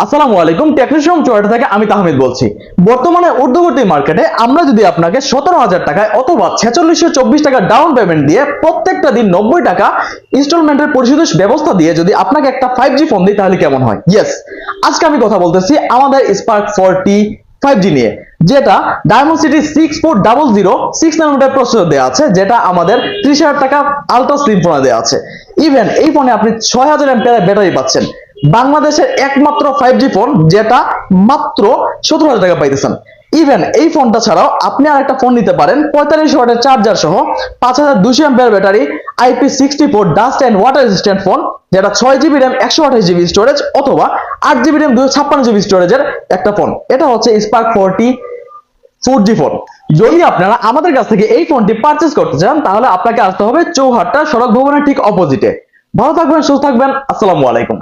আসসালামু আলাইকুম, টেকনিশিয়ান চুয়াডাঙ্গা থেকে আমি তাহমিদ বলছি। বর্তমানে ঊর্ধ্বগতি মার্কেটে আমরা যদি আপনাকে 17,000 টাকায় অথবা 4624 টাকা ডাউন পেমেন্ট দিয়ে প্রত্যেকটা দিন 90 টাকা ইনস্টলমেন্টের পরিশোধের ব্যবস্থা দিয়ে যদি আপনাকে একটা 5G ফোন দিই তাহলে কেমন হয়? ইয়েস, আজকে আমি কথা বলতেছি আমাদের স্পার্ক 40 5G নিয়ে, যেটা ডায়মন্ডসিটি 6400 6 ন্যানোমিটার প্রসেসর দেওয়া আছে, যেটা আমাদের 30,000 টাকা আলট্রা স্লিম ফোনে দেওয়া আছে। ইভেন এই ফোনে আপনি 6000 এমপিআর ব্যাটারি পাচ্ছেন। বাংলাদেশের একমাত্র 5G ফোন যেটা মাত্র 17,000 টাকা পাইতেছেন। ইভেন এই ফোনটা ছাড়াও আপনি আরেকটা ফোন নিতে পারেন 45 ওয়াটের চার্জার সহ, 5200 এমপিআর battery, IP64 dust and water resistant phone, যেটা 6GB র্যাম 128GB স্টোরেজ অথবা 8GB র্যাম 256GB স্টোরেজের একটা ফোন। এটা হচ্ছে স্পার্ক 40 4G ফোন। যদি আপনারা আমাদের কাছ থেকে এই ফোনটি পারচেজ করতে চান তাহলে আপনাকে আসতে হবে চৌহাট্টা সড়ক ভবনের ঠিক অপোজিটে। ভালো থাকবেন, সুস্থ থাকবেন, আসসালামু আলাইকুম।